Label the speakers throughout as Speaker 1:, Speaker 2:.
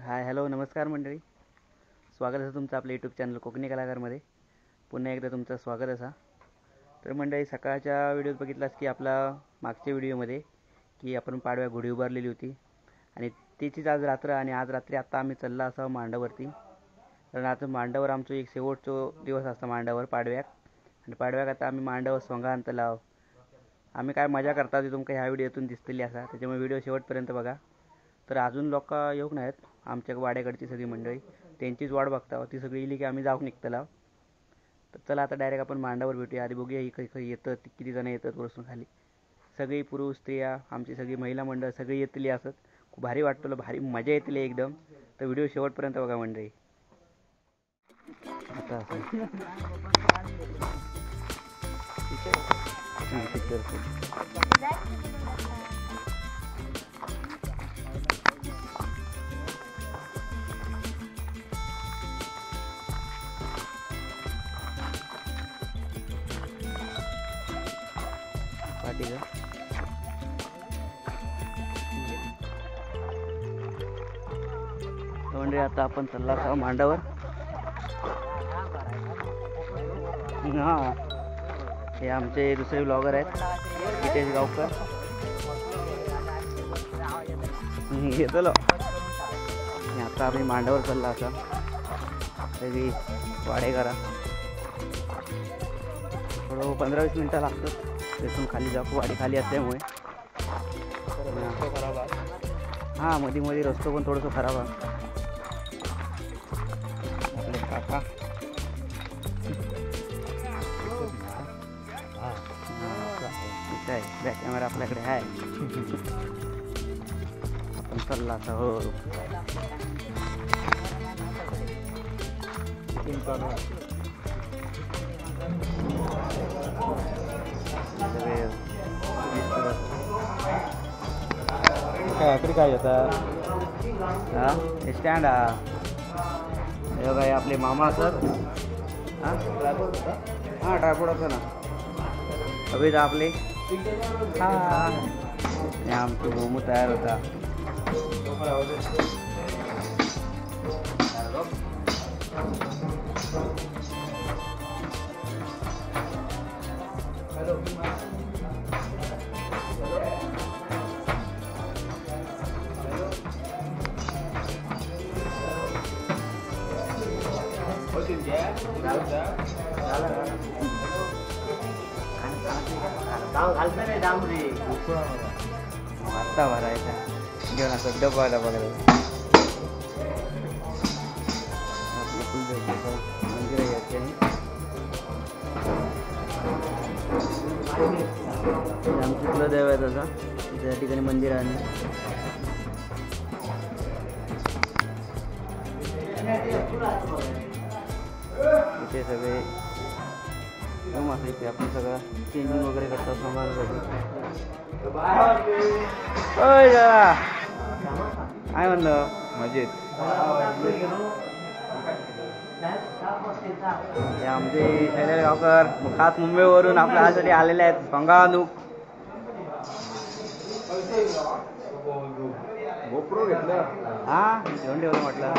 Speaker 1: Hi hello नमस्कार मंडळी. स्वागत आहे तुमचं आपल्या यूट्यूब चॅनल कोकणी कलाकारमध्ये. पुन्हा एकदा तुमचं स्वागत असा. तर मंडळी, सकाळच्या व्हिडिओत बघितलास की आपला मागच्या व्हिडिओमध्ये की आपण पाडव्या गुढी उभारलेली होती आणि तिचीच आज रात्र आणि आज रात्री आता आम्ही चालला असा मांडावरती. कारण आता मांडावर आमचं एक शेवटचा दिवस असता मांडावर पाडव्याक. आणि पाडव्याक आता आम्ही मांडावर सोंगा आणतलाव. आम्ही काय मजा करता ती तुमका ह्या व्हिडिओतून दिसतली असा, त्याच्यामुळे व्हिडिओ शेवटपर्यंत बघा. तर अजून लोक येऊक नाहीत आमच्या वाड्याकडची सगळी मंडळी, त्यांचीच वाट बघता. ती सगळी इली की आम्ही जाऊक निघतला. तर चला आता डायरेक्ट आपण मांडावर भेटूया. आधी बघूया ही काही येतं, किती जण येतात वरसून खाली. सगळी पुरुष स्त्रिया, आमची सगळी महिला मंडळ सगळी येतली असत. खूप भारी वाटतं, भारी मजा येतली एकदम. तर व्हिडिओ शेवटपर्यंत बघा मंडळी. आता पाठी का म्हणजे आता आपण चालला असा मांडावर. हां, हे आमचे दुसरे ब्लॉगर आहेत, हितेश गावकर. येतलो आता आम्ही मांडावर चालला असा सगळी वाडेकरा. थोडं 15-20 मिनटं लागतात तिथून खाली जाऊ. वाडी खाली असल्यामुळे हां, मध्ये मध्ये रस्तो पण थोडंसं खराब आहे. आपले काका आहे, बॅक कॅमेरा आपल्याकडे आहे. आपण चालला असा. हो, काय होता हां स्टँड हा. हे काय आपले मामा सर. हां हां, ट्रायपॉड होतं ना अभि आपले. हां, आमचं मोमो तयार होता. आत्ता भरायचा घेऊन असं डब्बाला बघायला. आपलं कुलदेव मंदिर आहे, आमचं कुलदेव आहे तसा. त्या ठिकाणी मंदिर आहे. इथे सगळे रूम असे इथे आपण सगळं चेंजिंग वगैरे करतात सामान. काय म्हणलं मजेत. हे आमचे शैलेश गावकर खास मुंबईवरून आपल्या हासाठी आलेले आहेत. संगानूक गोप्रो घेतलं. हां, घेऊन ठेवलं म्हटलं.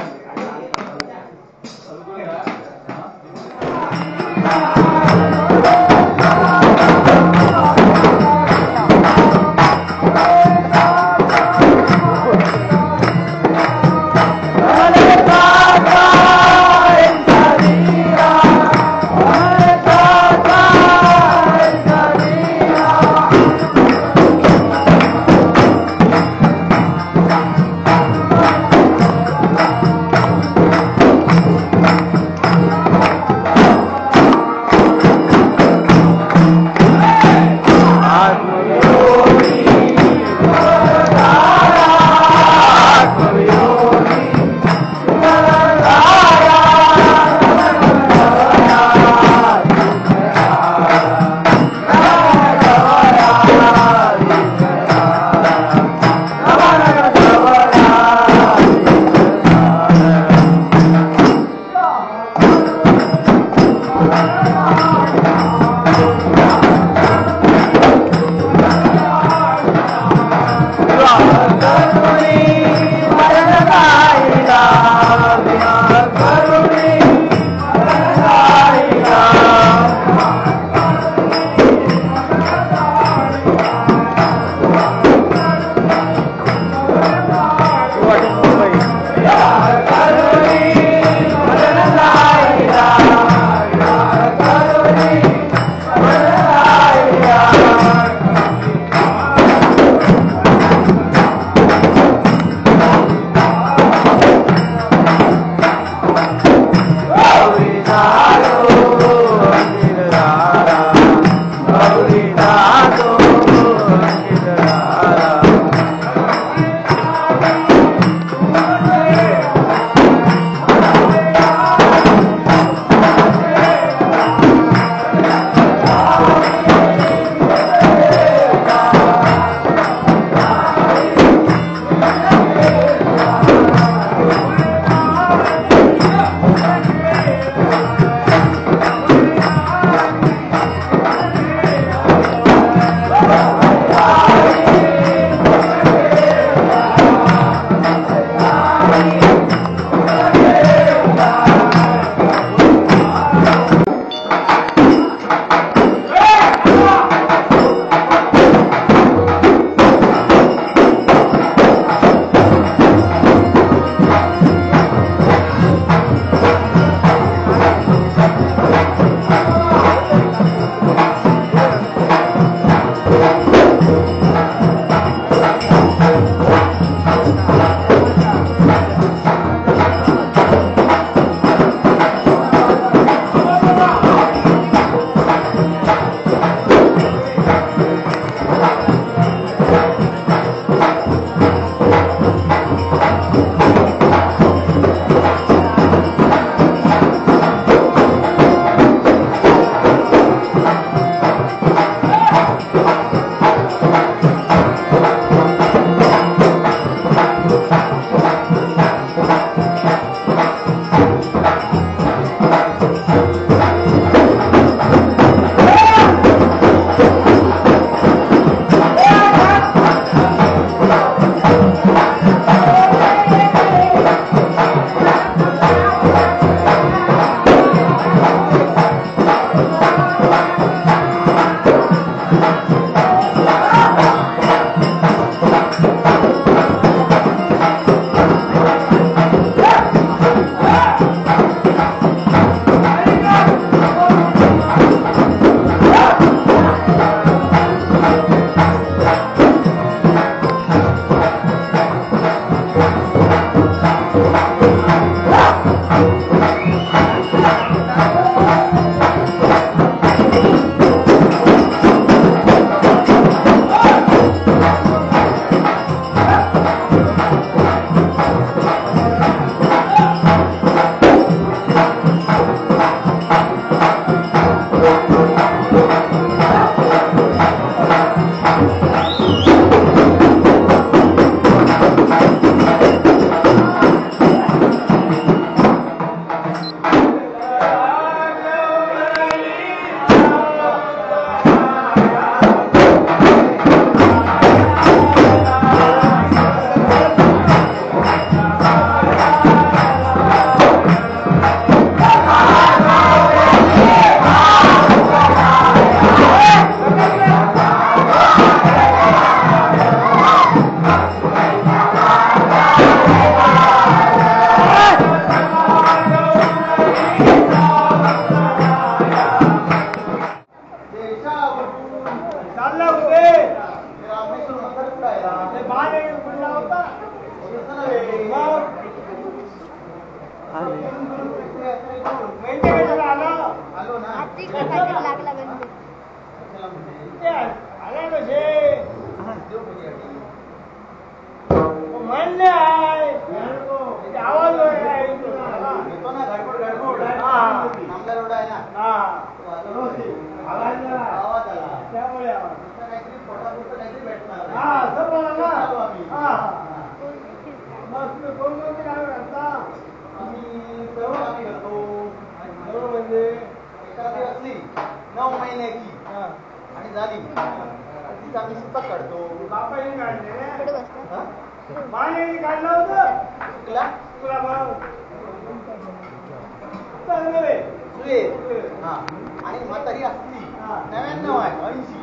Speaker 2: आणि म्हातारी असली 99 आहे 80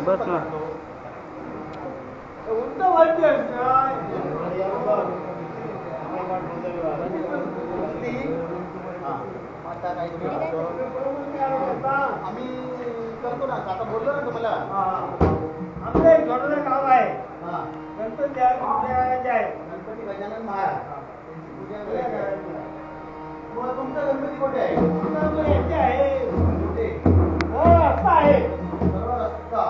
Speaker 1: बस ना
Speaker 2: उंट वाटते आता काय आम्ही करतो ना आता बोललो ना तुम्हाला आमचं एक छोटं गाव आहे गणपती गणपती गजानन महाराज मग तुमचा गणपती कुठे आहे याचे आहे कुठे रस्ता आहे रस्ता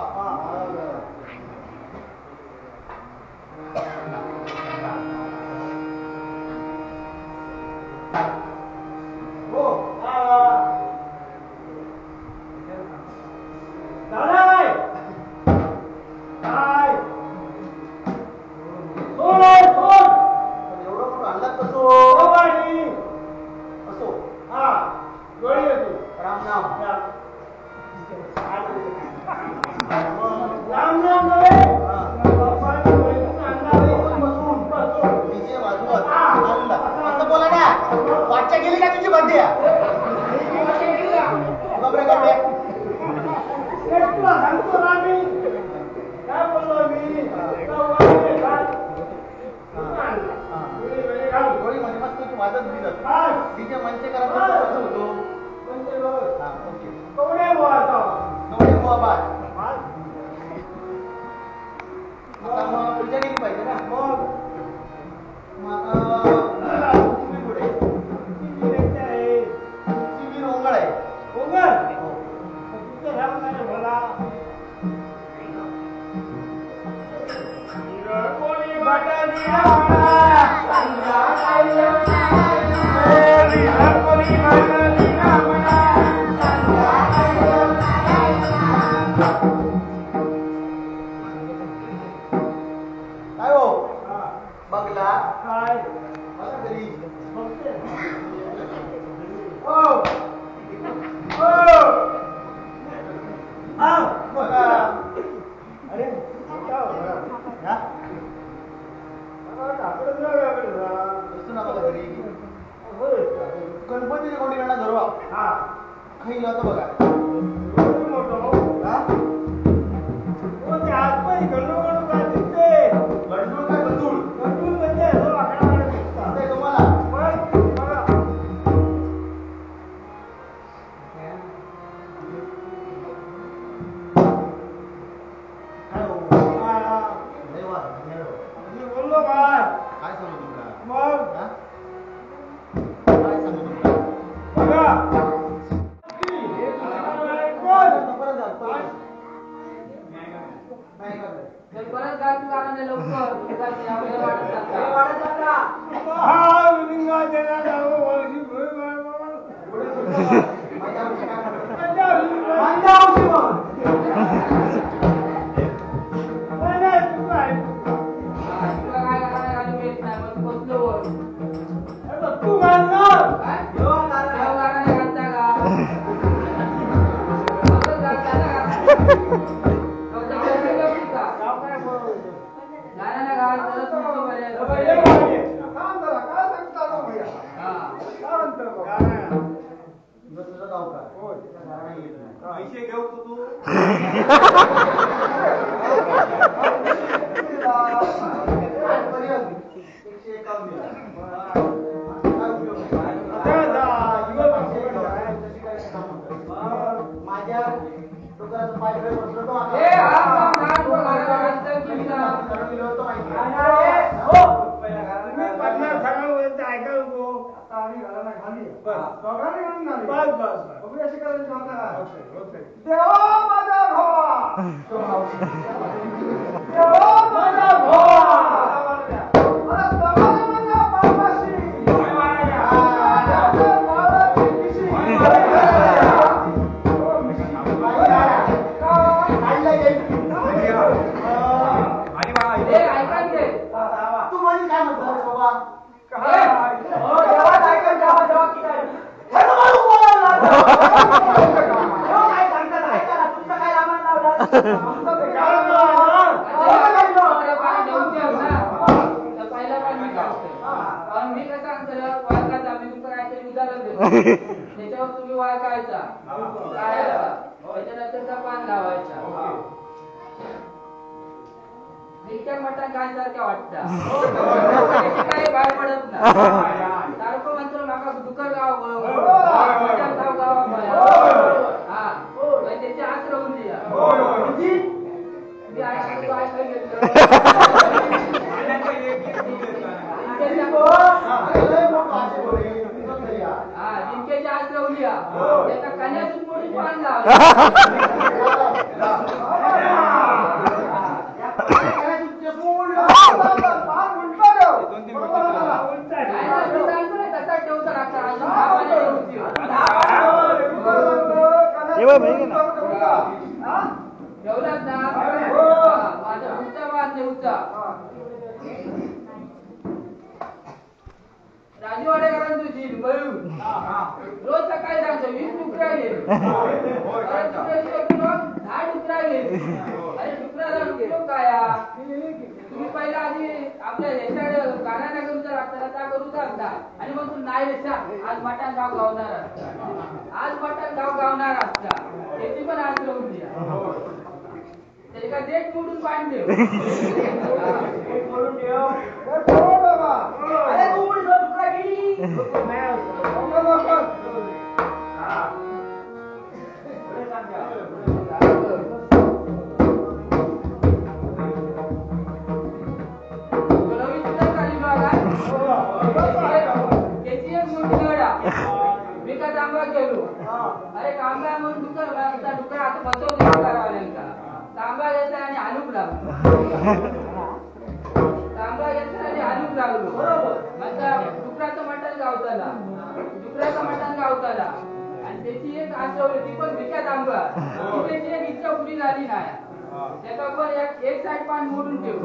Speaker 2: गेली का तुझी बड्डे सांगतो ना मी काय बोललो मी गोळी म्हणजे मस्त तू वाजत दिलं तिच्या मंचे करायचं होतो कवडे मोहा बाय आता मग पूजा केली पाहिजे ना मग पुढे ओंगळ आहे ओंगळ मला काय हो बघला काय मला घरी अरे गणपतीच्या कोणीकडनं धरू खाई होतं बघा आतमध्ये गंडूळ का दिसते गंडूळ काय गंडूळ गंडूळ म्हणजे तुम्हाला बोललो काय काय सांगू तुमका मग काय सांगू तुमका बघा
Speaker 3: परत गाडी कारण लवकर
Speaker 2: पैसे घेऊ तू माझ्या दुकानाचं पाय बसलो
Speaker 3: सांगतो वाळकायचा मी तुम्हाला काहीतरी उदाहरण देतो त्याच्यावर तुम्ही वाळकायचा त्याच्यानंतर पान लावायचा नित्या मटण खायसारख्या वाटतं काही बाहेर पडत नाही सारखं म्हणतो माका दुकर गाव मटण गाव हा त्याची आत राहून द्या जिंकेच्या आत राहून द्या त्याचा कन्यातून मोठी पान तसा ठेवता ठेवलात ना माझा उच्चा वाद उच्चा राजवाडेकरांची तुझी रोज सकाळी सांगतो 20 टुकड्या घे 10 टुकड्या घे अरे टुकड्याला किलो काय तुम्ही पहिला आधी आपल्या ह्याच्याकडे गाण्याला करून जर आपल्याला त्या करू सांगता आणि मग तू नाही रेषा आज मटण गाव गावणार असता आज मटण गाव गावणार असता त्याची पण आज लावून द्या त्याची का डेट मोडून पाणी ठेव अरे तू टुकड़ा गेली मी का तांबा गेलो अरे तांबा म्हणून डुकर आता बसवतो करावाल्यांका तांबा घेतला आणि आलूक लागलो तांबा घेतला आणि आलूक लागलो माझा डुकराचं मटण गावताला आणि त्याची एक आसवली ती पण विका तांबा त्याची एक इच्छा उडी झाली नाही त्याचा पण एक साईड पान मोडून ठेव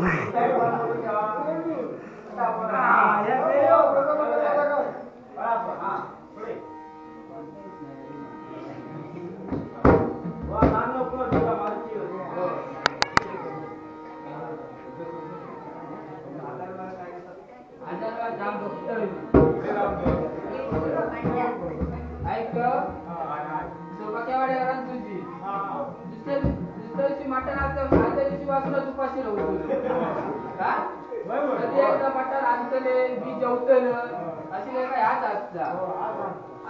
Speaker 3: मटण आदल्या दिवशी वाचून उपाशी राहू मटण आणतले मी जेवतल अशी काय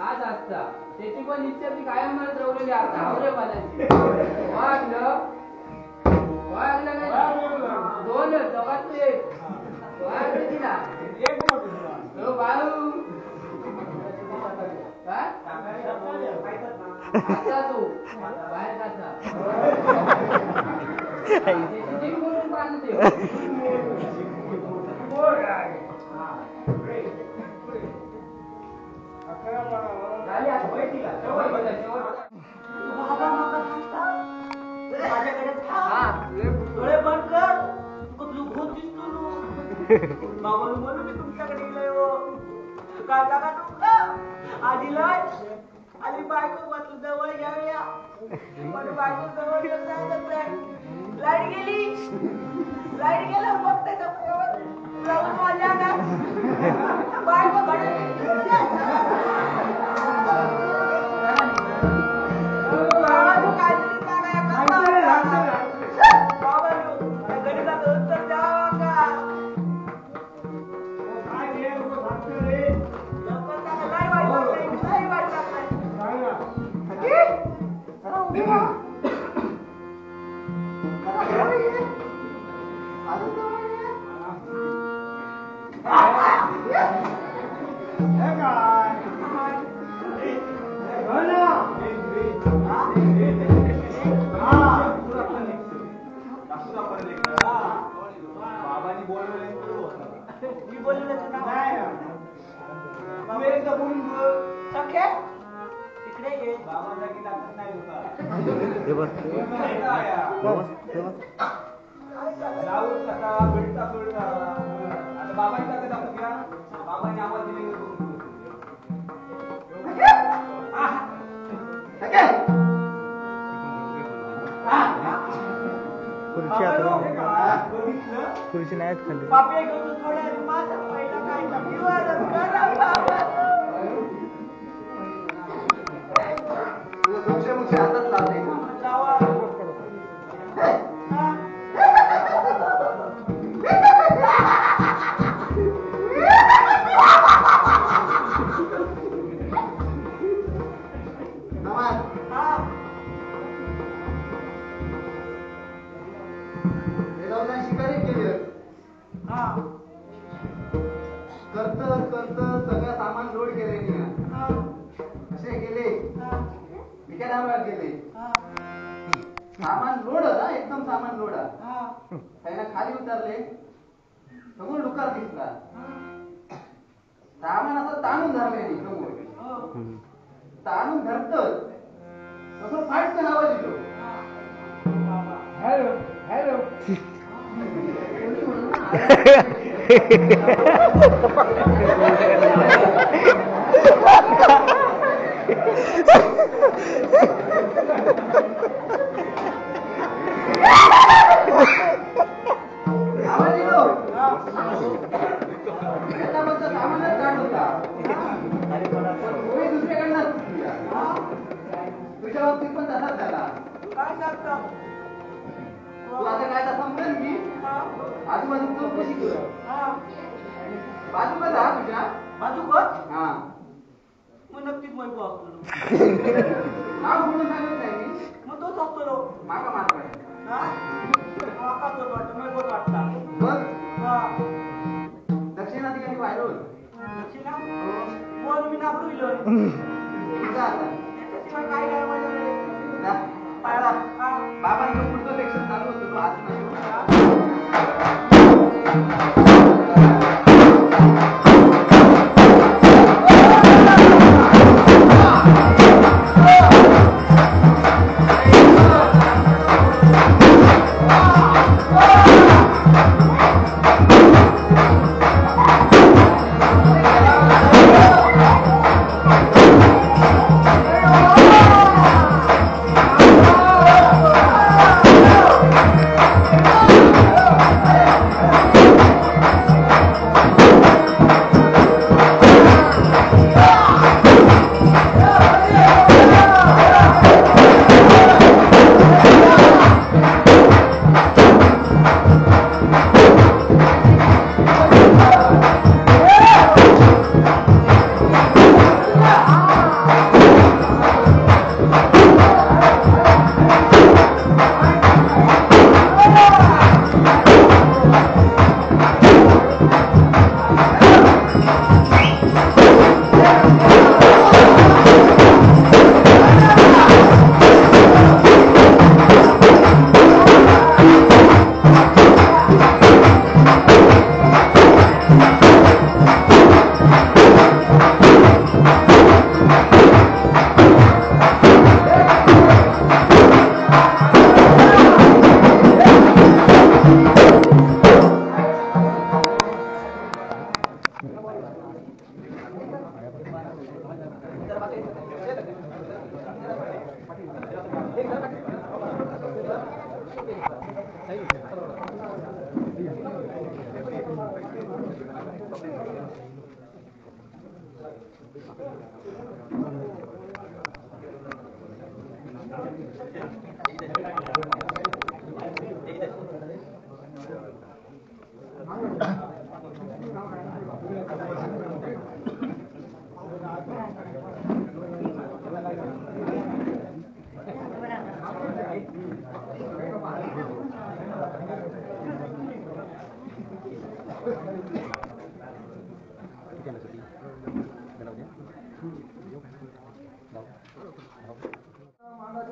Speaker 3: आज असता त्याची पण इच्छा ती कायम म्हणत राहलेली आता आवरे मनाची वागलं दोन दोघात एक वागले तिला बाळू तू बाहेर
Speaker 2: डोळे बंद कर तू भूत दिसतो बाबा म्हणून मी तुमच्याकडे गेलोय काय जागा तू आधी लय आधी बायको म्हटलं जवळ घ्याव्या पण बायको जवळ लाईट गेलं मग त्याच्या जाऊन माझ्या ना बायको खुर्ची नाही खाली करत सगळं सामान लोड केले कसे गेले विकायला गेले सामान लोड होता एकदम सामान लोड त्याला खाली उतरले समोर डुकार दिसला सामान असं ताणून धरले समोर ताणून धरत तसं फाटचं आवाज येतो हॅलो हॅलो तुझ्या बाबतीत पण तसाच झाला काय सांगता तू आता काय तसा म्हणेल की आजूबाजू चौकशी कर बाजू का जा तुझ्या बाजू कर हा मग नक्कीच म्हणतो असतो नाव म्हणून सांगत नाही मी मग तोच असतो मागा मारता माका तोच वाटतं मग वाटता बघ दक्षिणा ठिकाणी बाहेर दक्षिणा बोल मी नाबरू इलोय काय काय माझ्या पाहिला बाबांचं पुढचं सेक्शन चालू होतं आज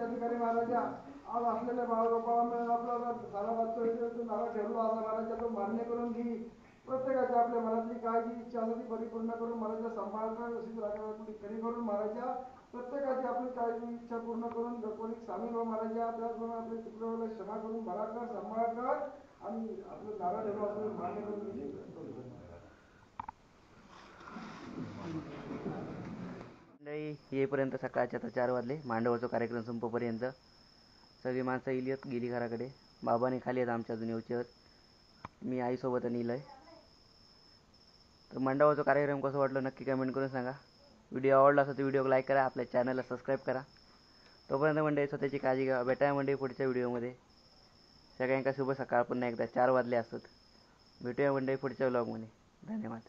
Speaker 4: अधिकारी महाराजा आज असलेल्या बाळगोपाळांना आपल्याला सारा नारा ठेवला असा महाराजा तो मान्य करून घे प्रत्येकाची आपल्या मनातली काळजी इच्छा ती परिपूर्ण करून महाराजा सांभाळकर अशीच राखणी खरी करून महाराजा प्रत्येकाची आपली काळजी इच्छा पूर्ण करून कोणी सामील व महाराजा त्याचप्रमाणे आपले चुकलेला क्षमा करून भराकर सांभाळकर आणि आपलं नारा ठेवला असं मान्य करून घे.
Speaker 1: येईपर्यंत सकाळच्या आता 4 वाजले. मांडवाचा कार्यक्रम संपेपर्यंत सगळी माणसं इलियत गेली घराकडे. बाबाने खाली आहेत आमच्या अजून येऊचे आहेत. मी आईसोबत नेलं आहे. तर मांडवाचा कार्यक्रम कसं वाटलं नक्की कमेंट करून सांगा. व्हिडिओ आवडला असेल तर व्हिडिओला लाईक करा, आपल्या चॅनलला सबस्क्राईब करा. तोपर्यंत मंडळी स्वतःची काळजी घ्या. भेटाया मंडळी पुढच्या व्हिडिओमध्ये. सगळ्यांका शुभ सकाळ. पुन्हा एकदा 4 वाजले असतात. भेटूया मंडळी पुढच्या व्लॉगमध्ये. धन्यवाद.